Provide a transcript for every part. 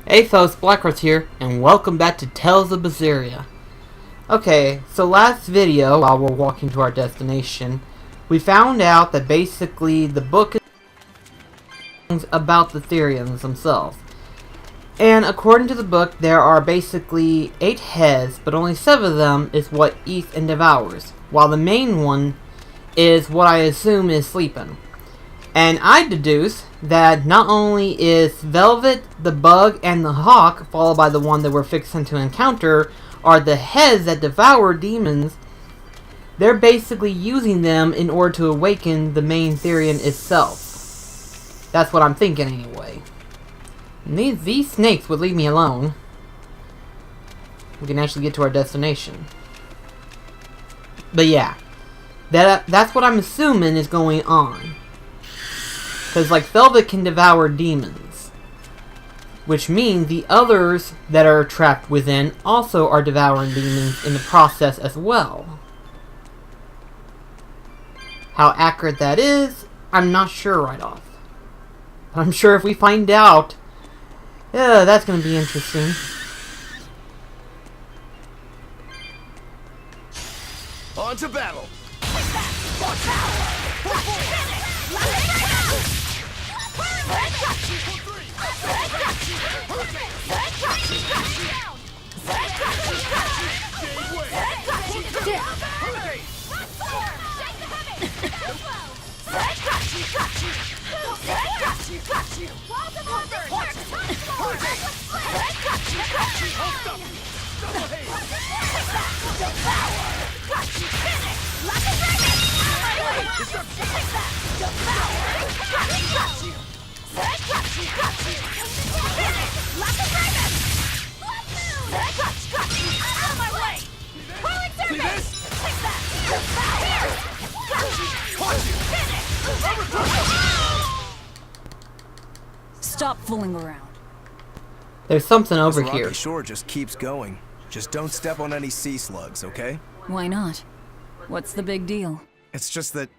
Hey folks, BlackCross here, and welcome back to Tales of Berseria. Okay, so last video, while we're walking to our destination, we found out that basically the book is about the Therians themselves. And according to the book, there are basically 8 heads, but only 7 of them is what eats and devours, while the main one is what I assume is sleeping. And I deduce that not only is Velvet, the Bug, and the Hawk, followed by the one that we're fixing to encounter, are the heads that devour demons. They're basically using them in order to awaken the main Therian itself. That's what I'm thinking anyway. And these snakes would leave me alone. We can actually get to our destination. But yeah, that's what I'm assuming is going on. Because, like, Velvet can devour demons. Which means the others that are trapped within also are devouring demons in the process as well. How accurate that is, I'm not sure right off. But I'm sure if we find out, yeah, that's going to be interesting. On to battle! Stop fooling around. There's something over this here. rocky shore just keeps going. Just don't step on any sea slugs, okay? Why not? What's the big deal? It's just that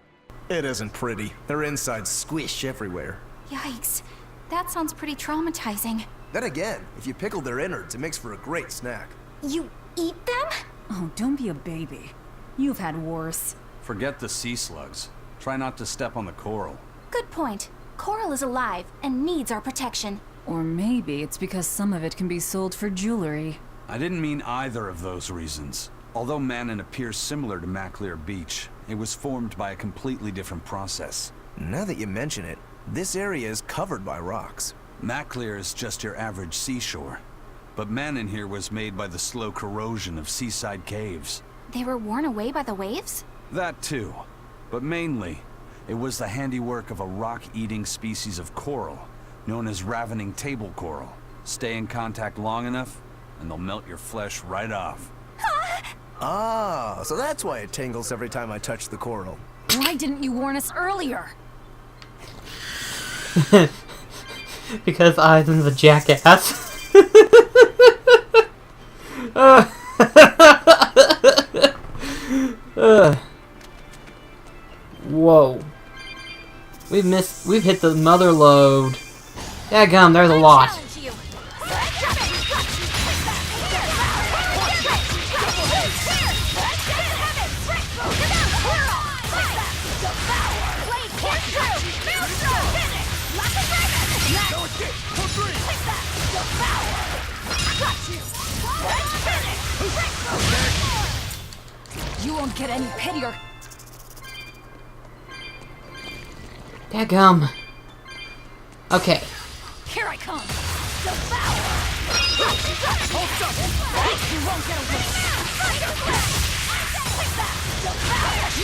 it isn't pretty. Their insides squish everywhere. Yikes. That sounds pretty traumatizing. Then again, if you pickle their innards, it makes for a great snack. You eat them? Oh, don't be a baby. You've had worse. Forget the sea slugs. Try not to step on the coral. Good point. Coral is alive and needs our protection. Or maybe it's because some of it can be sold for jewelry. I didn't mean either of those reasons. Although Manon appears similar to Maclear Beach, it was formed by a completely different process. Now that you mention it, this area is covered by rocks. Maclear is just your average seashore. But Manon here was made by the slow corrosion of seaside caves. They were worn away by the waves? That too. But mainly, it was the handiwork of a rock-eating species of coral, known as ravening table coral. Stay in contact long enough, and they'll melt your flesh right off. Ah, so that's why it tingles every time I touch the coral. Why didn't you warn us earlier? Because Aizen's a jackass. Whoa. We've hit the mother load. Daggum, there's a lot. You won't get any pity or... Daggum. Okay. Here I come! Devour! You won't get away!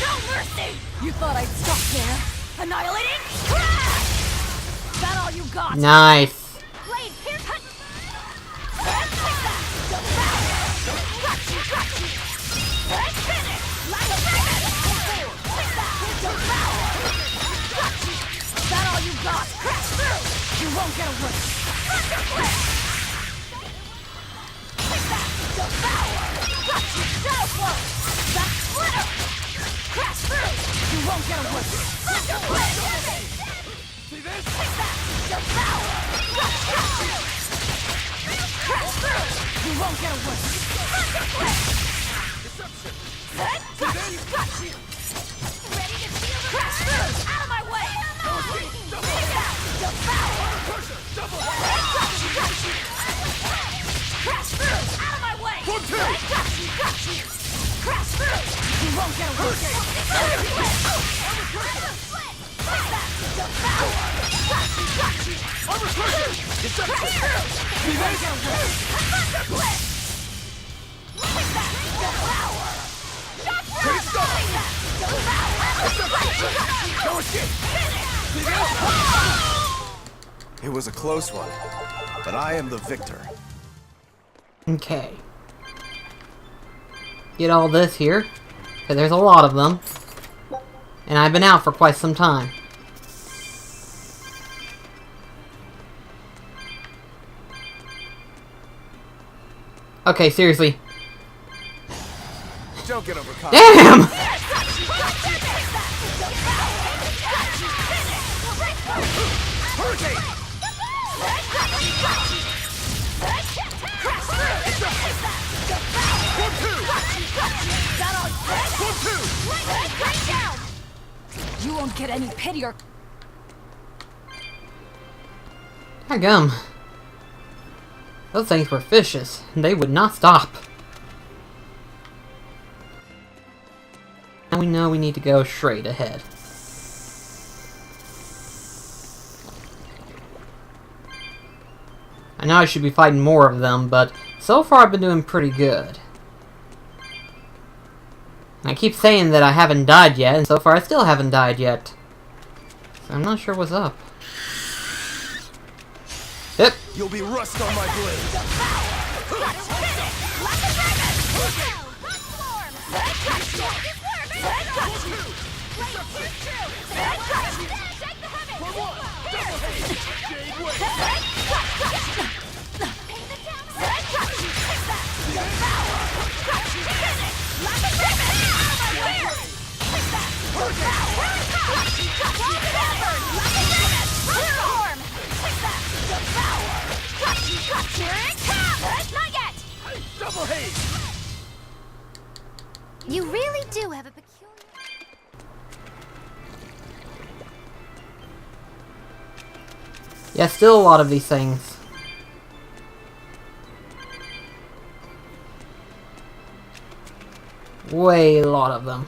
No mercy! You thought I'd stop there? Annihilating? Crash! That all you got? Nice. Blade, here, cut! That all you got? Crash through! You won't get away! Crash through! You won't get away! See this? won't get away. Got you. Ready to feel the crash through. Out of my way. Devour. Crash through. Out of my way. Got you. Crash through. You won't get away. It was a close one, but I am the victor. Okay. Get all this here, because there's a lot of them. And I've been out for quite some time. Okay, seriously. Don't get overcome. Damn! You won't get any pity or... Gum. Those things were vicious, and they would not stop. Now we know we need to go straight ahead. I know I should be fighting more of them, but so far I've been doing pretty good. And I keep saying that I haven't died yet, and so far I still haven't died yet. So I'm not sure what's up. Yep. You'll be rust on my blade. You really do have a peculiar... Yeah, still a lot of these things. Way a lot of them.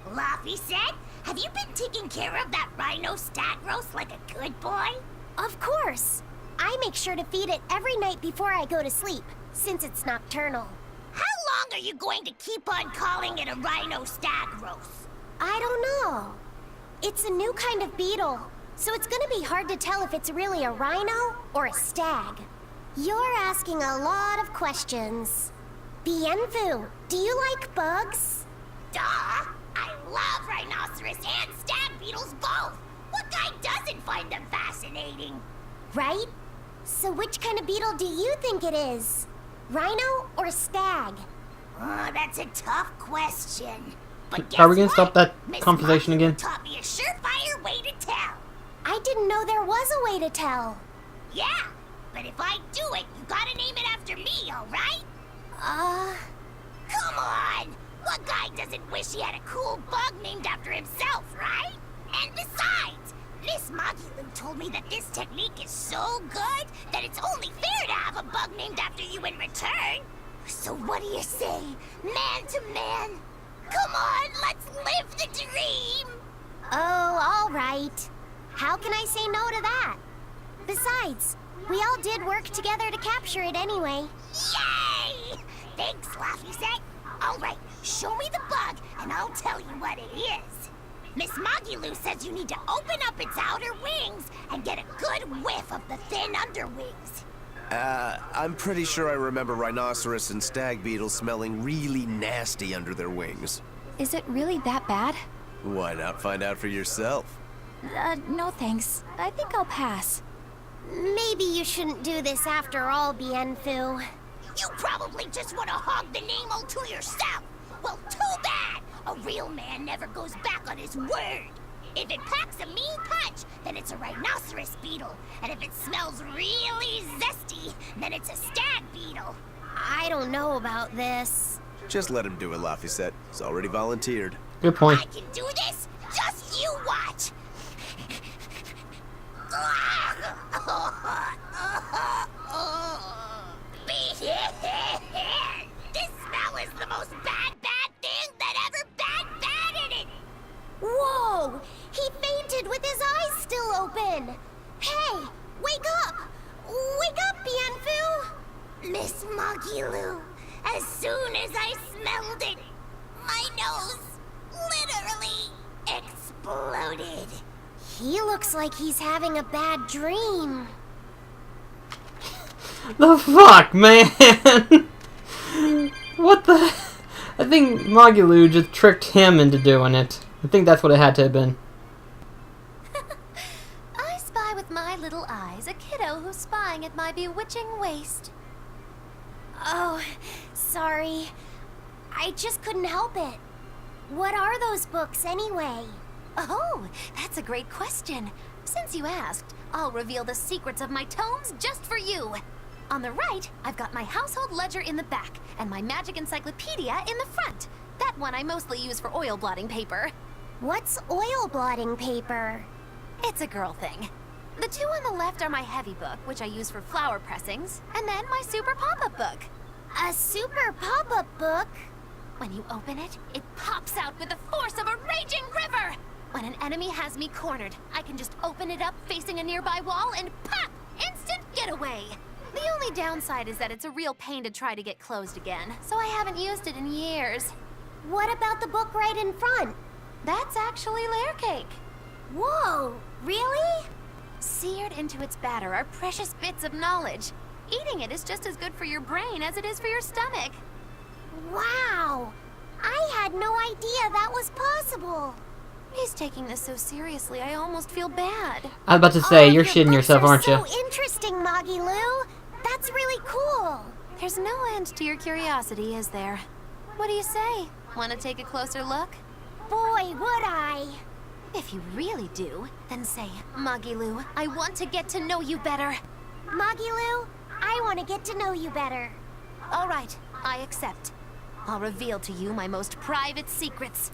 Laffy said, have you been taking care of that rhino stag roast like a good boy? Of course. I make sure to feed it every night before I go to sleep, since it's nocturnal. How long are you going to keep on calling it a rhino stag roast? I don't know. It's a new kind of beetle, so it's gonna be hard to tell if it's really a rhino or a stag. You're asking a lot of questions. Bienfu, do you like bugs? Duh! I love rhinoceros and stag beetles both! What guy doesn't find them fascinating? Right? So which kind of beetle do you think it is? Rhino or stag? Oh, that's a tough question. But guess Are we gonna what? stop that Miss conversation Monkey again? taught me a surefire way to tell. I didn't know there was a way to tell. Yeah, but if I do it, you gotta name it after me, alright? Come on! What guy doesn't wish he had a cool bug named after himself, right? And besides, Miss Magilu told me that this technique is so good that it's only fair to have a bug named after you in return. So what do you say, man to man? Come on, let's live the dream! Oh, all right. How can I say no to that? Besides, we all did work together to capture it anyway. Yay! Thanks, Laffy. All right, show me the bug, and I'll tell you what it is. Miss Magilu says you need to open up its outer wings and get a good whiff of the thin underwings. I'm pretty sure I remember rhinoceros and stag beetles smelling really nasty under their wings. Is it really that bad? Why not find out for yourself? No thanks. I think I'll pass. Maybe you shouldn't do this after all, Bienfu. You probably just want to hog the name all to yourself. Well, too bad. A real man never goes back on his word. If it packs a mean punch, then it's a rhinoceros beetle. And if it smells really zesty, then it's a stag beetle. I don't know about this. Just let him do it, Laphicet. He's already volunteered. Good point. I can do this. Just you watch. This smell is the most bad thing that ever bad it. Whoa! He fainted with his eyes still open! Hey! Wake up! Wake up, Bienfu! Miss Moggy-Loo, as soon as I smelled it, my nose literally exploded. He looks like he's having a bad dream. The fuck, man? What the? I think Moggy-Loo just tricked him into doing it. I think that's what it had to have been. I spy with my little eyes a kiddo who's spying at my bewitching waist. Oh, sorry. I just couldn't help it. What are those books anyway? Oh, that's a great question. Since you asked, I'll reveal the secrets of my tomes just for you. On the right, I've got my household ledger in the back, and my magic encyclopedia in the front. That one I mostly use for oil blotting paper. What's oil blotting paper? It's a girl thing. The two on the left are my heavy book, which I use for flower pressings, and then my super pop-up book. A super pop-up book? When you open it, it pops out with the force of a raging river! When an enemy has me cornered, I can just open it up facing a nearby wall and pop! Instant getaway! The only downside is that it's a real pain to try to get closed again, so I haven't used it in years. What about the book right in front? That's actually layer cake. Whoa, really? Seared into its batter are precious bits of knowledge. Eating it is just as good for your brain as it is for your stomach. Wow! I had no idea that was possible. He's taking this so seriously, I almost feel bad. I was about to say, All you're of shitting your yourself, aren't books you? are so interesting, Moggy-Loo. That's really cool. There's no end to your curiosity, is there? What do you say? Want to take a closer look? Boy, would I. If you really do, then say, Moggy-Loo, I want to get to know you better. Moggy-Loo, I want to get to know you better. All right, I accept. I'll reveal to you my most private secrets.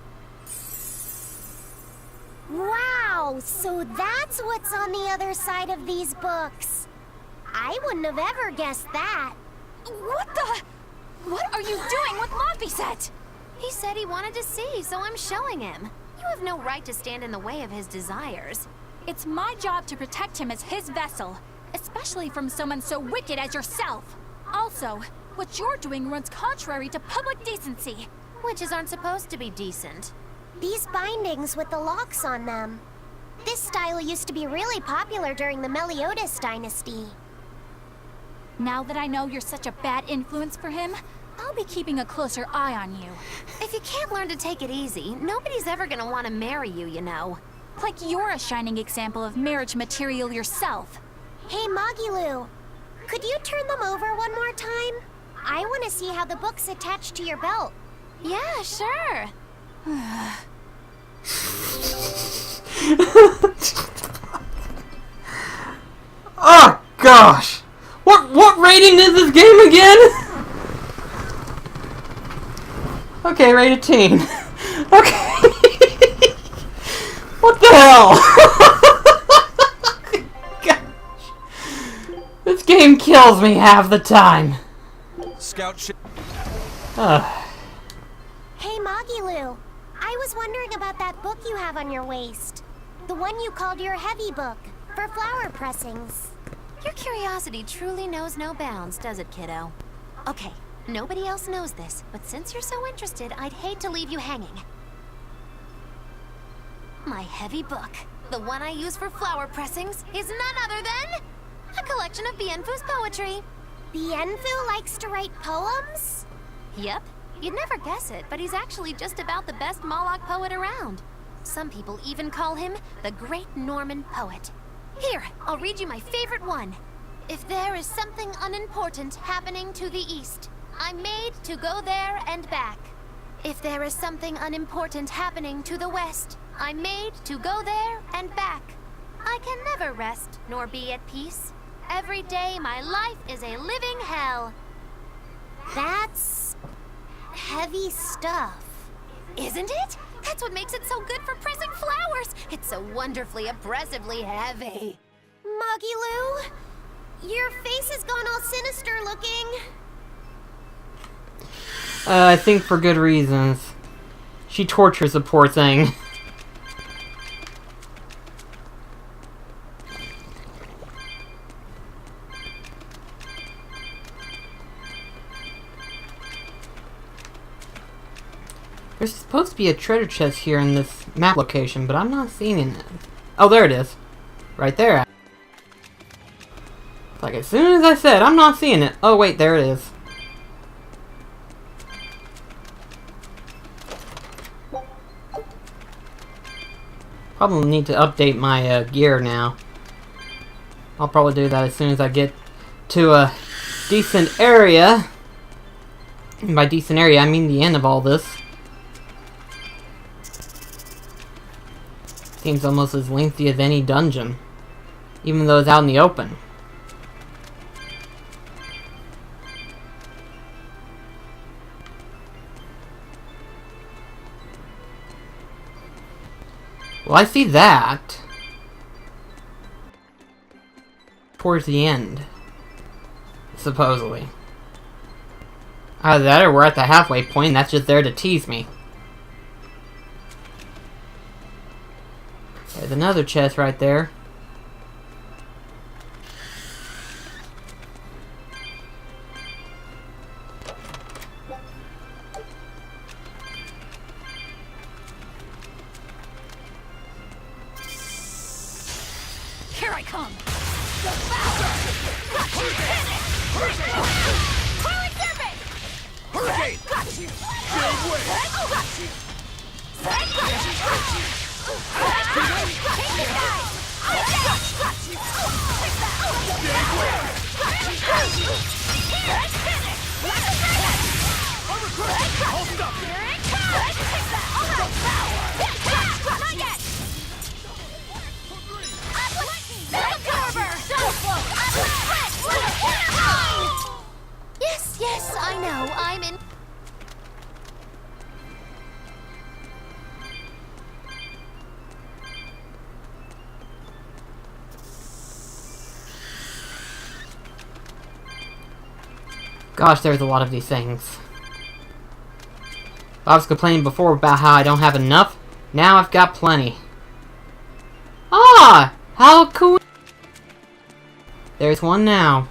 Wow, so that's what's on the other side of these books. I wouldn't have ever guessed that. What the? What are you doing with Laphicet? He said he wanted to see, so I'm showing him. You have no right to stand in the way of his desires. It's my job to protect him as his vessel, especially from someone so wicked as yourself. Also, what you're doing runs contrary to public decency. Witches aren't supposed to be decent. These bindings with the locks on them. This style used to be really popular during the Meliodas dynasty. Now that I know you're such a bad influence for him, I'll be keeping a closer eye on you. If you can't learn to take it easy, nobody's ever gonna want to marry you, you know. Like you're a shining example of marriage material yourself. Hey, Moggy-Loo, could you turn them over one more time? I want to see how the book's attached to your belt. Yeah, sure. Oh gosh! What rating is this game again? Okay, rated teen. Okay. What the hell? Gosh. This game kills me half the time. Scout ship. Hey, Moggy-Loo, I was wondering about that book you have on your waist. The one you called your heavy book, for flower pressings. Your curiosity truly knows no bounds, does it, kiddo? Okay, nobody else knows this, but since you're so interested, I'd hate to leave you hanging. My heavy book, the one I use for flower pressings, is none other than a collection of Bienfu's poetry. Bienfu likes to write poems? Yep, you'd never guess it, but he's actually just about the best Moloch poet around. Some people even call him the Great Norman Poet. Here, I'll read you my favorite one. If there is something unimportant happening to the east, I'm made to go there and back. If there is something unimportant happening to the west, I'm made to go there and back. I can never rest nor be at peace. Every day my life is a living hell. That's heavy stuff. Isn't it? That's what makes it so good for pressing flowers. It's so wonderfully, oppressively heavy. Moggy Lou, your face has gone all sinister looking. I think for good reasons. She tortures the poor thing. There's supposed to be a treasure chest here in this map location, but I'm not seeing it. Oh, there it is. Right there. Like, as soon as I said, I'm not seeing it. Oh, wait, there it is. Probably need to update my gear now. I'll probably do that as soon as I get to a decent area. And by decent area, I mean the end of all this. Seems almost as lengthy as any dungeon, even though it's out in the open. Well, I see that towards the end, supposedly. Either that or we're at the halfway point and that's just there to tease me. There's another chest right there. Here I come! Hurricane! Yes, yes, I know. I'm in. Gosh, there's a lot of these things. I was complaining before about how I don't have enough. Now I've got plenty. Ah! How cool! There's one now.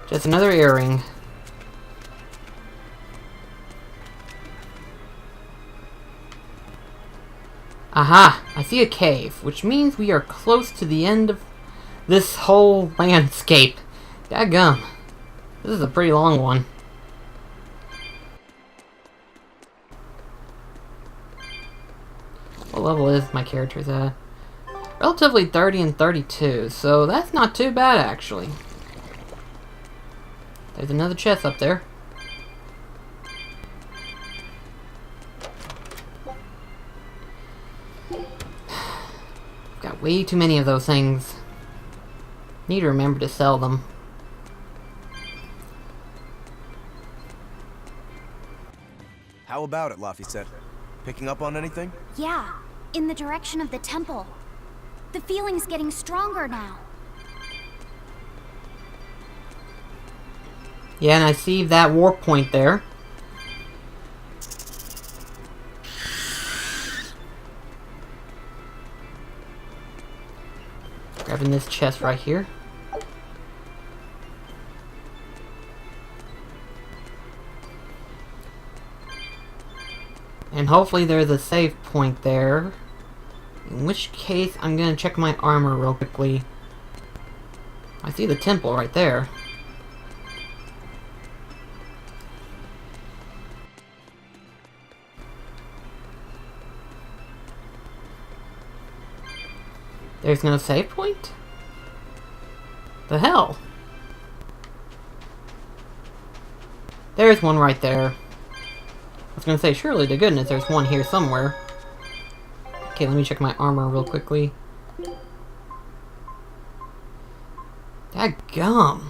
Just another earring. Aha! I see a cave, which means we are close to the end of this whole landscape. Dadgum. This is a pretty long one. What level is my character's at? Relatively 30 and 32, so that's not too bad actually. There's another chest up there. Got way too many of those things. Need to remember to sell them. How about it, Laphicet? Picking up on anything? Yeah, in the direction of the temple. The feeling's getting stronger now. Yeah, and I see that warp point there. Grabbing this chest right here. And hopefully there's a save point there. In which case, I'm gonna check my armor real quickly. I see the temple right there. There's no save point? The hell? There's one right there. I was gonna say, surely to goodness there's one here somewhere. Okay, let me check my armor real quickly. Dadgum.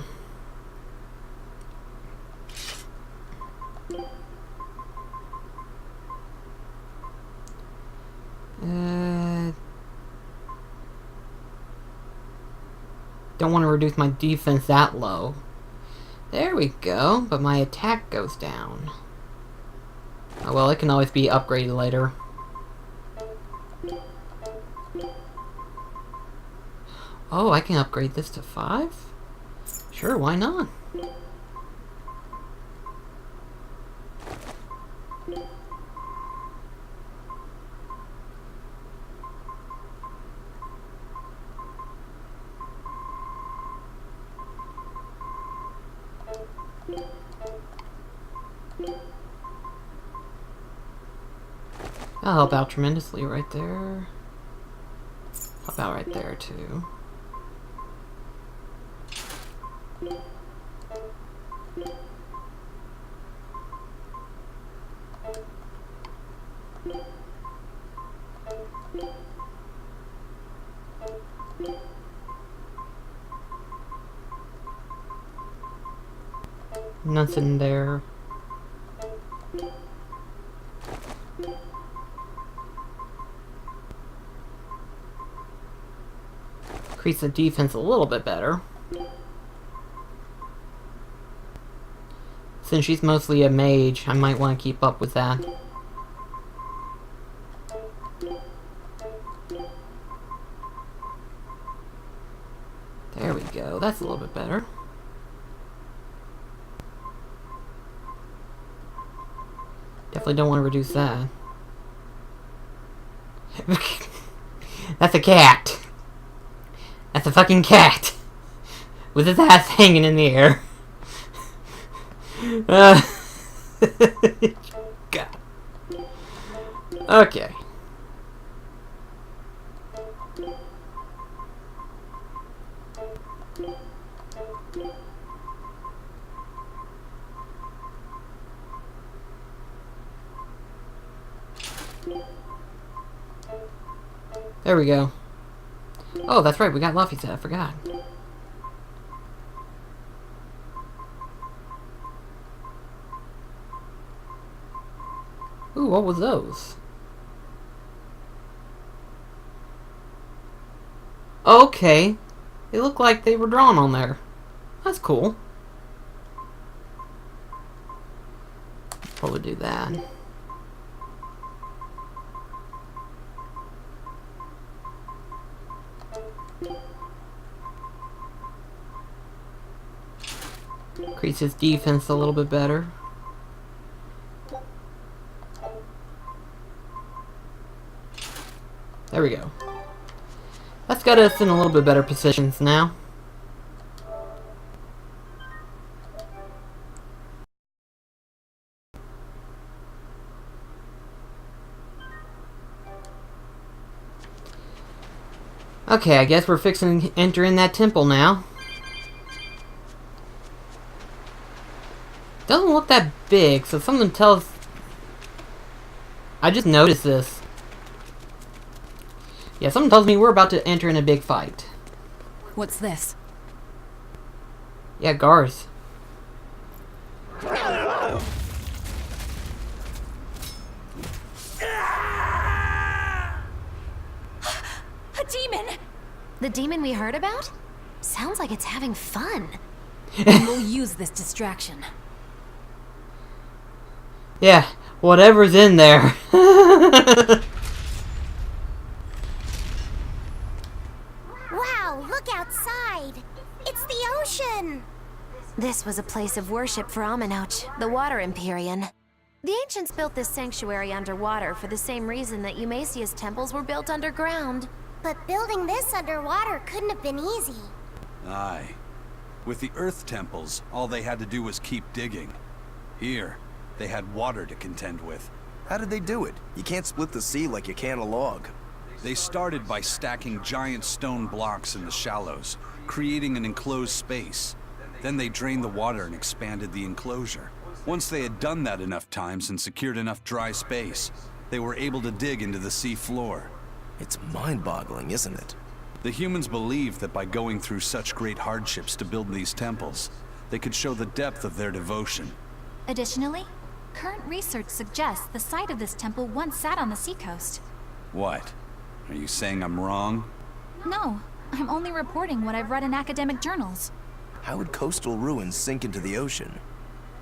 Don't want to reduce my defense that low. There we go, but my attack goes down. Oh well, it can always be upgraded later. Oh, I can upgrade this to 5? Sure, why not? That'll help out tremendously right there. Help out right there too. Nothing there. Increase the defense a little bit better. Since she's mostly a mage, I might want to keep up with that. There we go, that's a little bit better. Definitely don't want to reduce that. That's a cat! That's a fucking cat! With his ass hanging in the air. God. Okay. There we go. Oh, that's right, we got Luffy's head, I forgot. Ooh, what was those? Okay. They look like they were drawn on there. That's cool. Probably do that. Increase his defense a little bit better. There we go. That's got us in a little bit better positions now. Okay, I guess we're fixing to enter in that temple now. Doesn't look that big, so something tells... I just noticed this. Yeah, something tells me we're about to enter in a big fight. What's this? Yeah, Garth. A demon! The demon we heard about? Sounds like it's having fun. And we'll use this distraction. Yeah, whatever's in there. Wow, look outside! It's the ocean! This was a place of worship for Aminoch, the Water Empyrean. The ancients built this sanctuary underwater for the same reason that Eumasia's temples were built underground. But building this underwater couldn't have been easy. Aye. With the Earth temples, all they had to do was keep digging. Here, they had water to contend with. How did they do it? You can't split the sea like you can a log. They started by stacking giant stone blocks in the shallows, creating an enclosed space. Then they drained the water and expanded the enclosure. Once they had done that enough times and secured enough dry space, they were able to dig into the sea floor. It's mind-boggling, isn't it? The humans believed that by going through such great hardships to build these temples, they could show the depth of their devotion. Additionally, current research suggests the site of this temple once sat on the seacoast. What? Are you saying I'm wrong? No, I'm only reporting what I've read in academic journals. How would coastal ruins sink into the ocean?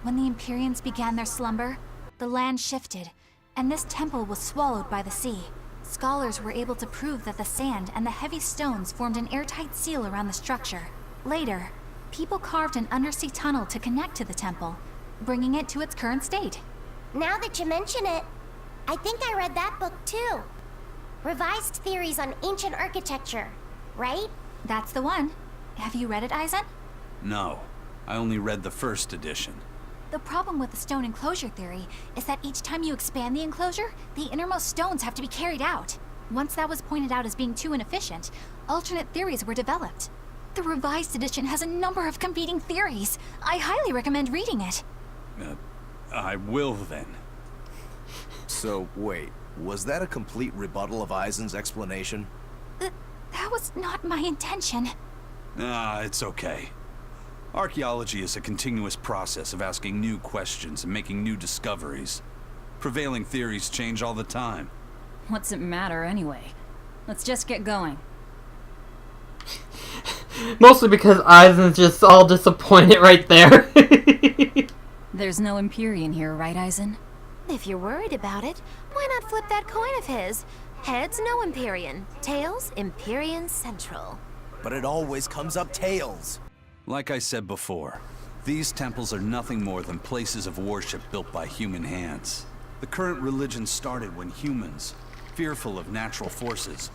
When the Empyreans began their slumber, the land shifted, and this temple was swallowed by the sea. Scholars were able to prove that the sand and the heavy stones formed an airtight seal around the structure. Later, people carved an undersea tunnel to connect to the temple, bringing it to its current state. Now that you mention it, I think I read that book too. Revised Theories on Ancient Architecture, right? That's the one. Have you read it, Eisen? No, I only read the first edition. The problem with the stone enclosure theory is that each time you expand the enclosure, the innermost stones have to be carried out. Once that was pointed out as being too inefficient, alternate theories were developed. The revised edition has a number of competing theories. I highly recommend reading it. I will then. So, wait, was that a complete rebuttal of Eisen's explanation? That was not my intention. It's okay. Archaeology is a continuous process of asking new questions and making new discoveries. Prevailing theories change all the time. What's it matter anyway? Let's just get going. Mostly because Eisen's just all disappointed right there. There's no Empyrean here, right, Eisen? If you're worried about it, why not flip that coin of his? Heads, no Empyrean. Tails, Empyrean Central. But it always comes up tails. Like I said before, these temples are nothing more than places of worship built by human hands. The current religion started when humans, fearful of natural forces,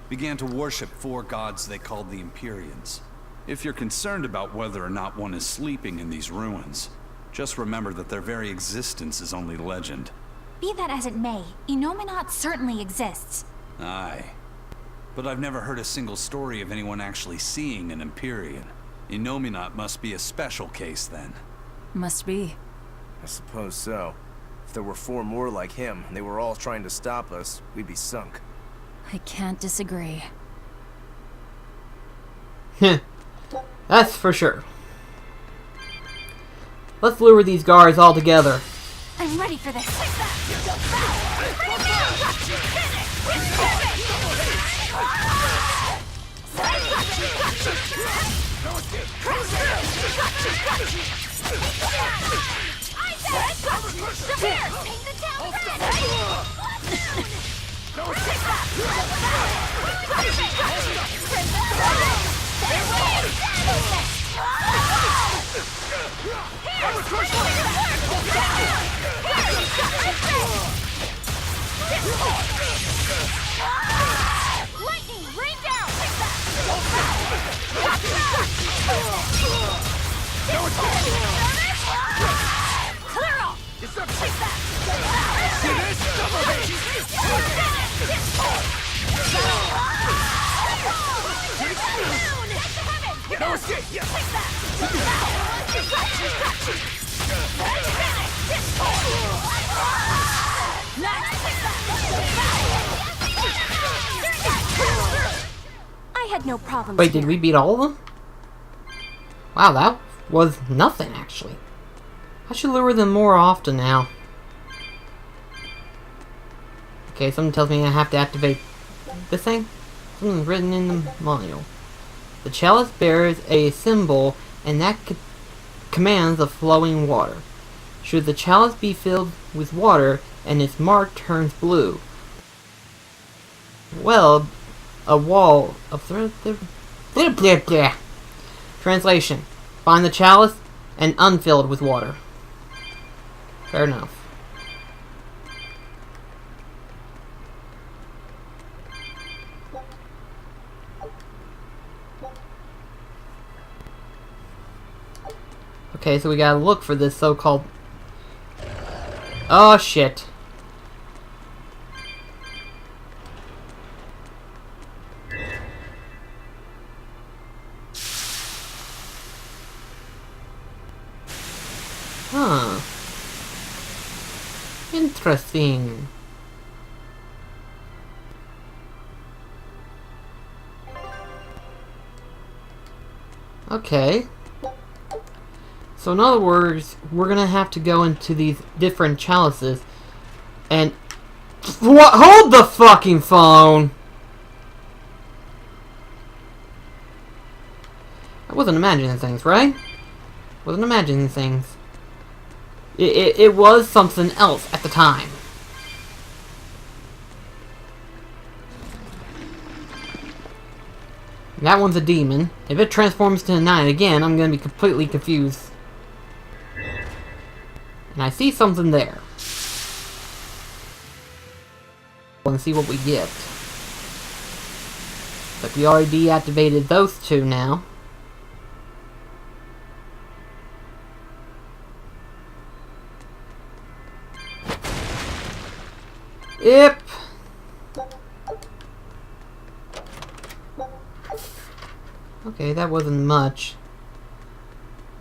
began to worship four gods they called the Empyreans. If you're concerned about whether or not one is sleeping in these ruins, just remember that their very existence is only legend. Be that as it may, Enominat certainly exists. Aye. But I've never heard a single story of anyone actually seeing an Empyrean. Enominat must be a special case, then. Must be. I suppose so. If there were four more like him, and they were all trying to stop us, we'd be sunk. I can't disagree. That's for sure. Let's lure these guards all together. I'm ready for this. Lightning, rain down! Clear off! I had no problem. Wait, did we beat all of them? Wow, that was nothing, actually. I should lure them more often now. Okay, something tells me I have to activate this thing. Something's written in the manual. The chalice bears a symbol, and that commands the flowing water. Should the chalice be filled with water and its mark turns blue, well, a wall of translation. Find the chalice and unfilled with water. Fair enough. Okay, so we gotta look for this so-called... Oh, shit. Huh. Interesting. Okay. So in other words, we're gonna have to go into these different chalices and... What? Hold the fucking phone! I wasn't imagining things, right? Wasn't imagining things. It was something else at the time. That one's a demon. If it transforms to a knight again, I'm gonna be completely confused. And I see something there. Let's see what we get. But we already deactivated those two now. Yep. Okay, that wasn't much.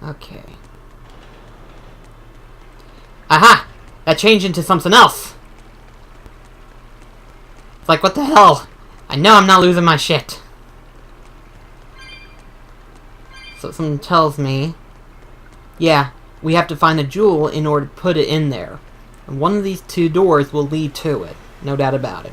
Okay. Aha! That changed into something else! It's like, what the hell? I know I'm not losing my shit. So something tells me... Yeah, we have to find a jewel in order to put it in there. And one of these two doors will lead to it. No doubt about it.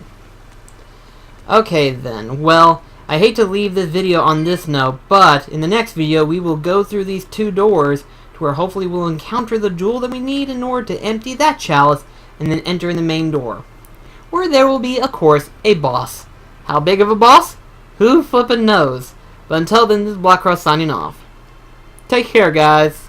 Okay then, well... I hate to leave this video on this note, but in the next video we will go through these two doors to where hopefully we'll encounter the jewel that we need in order to empty that chalice and then enter in the main door. Where there will be, of course, a boss. How big of a boss? Who flippin' knows? But until then, this is BlackCross signing off. Take care, guys.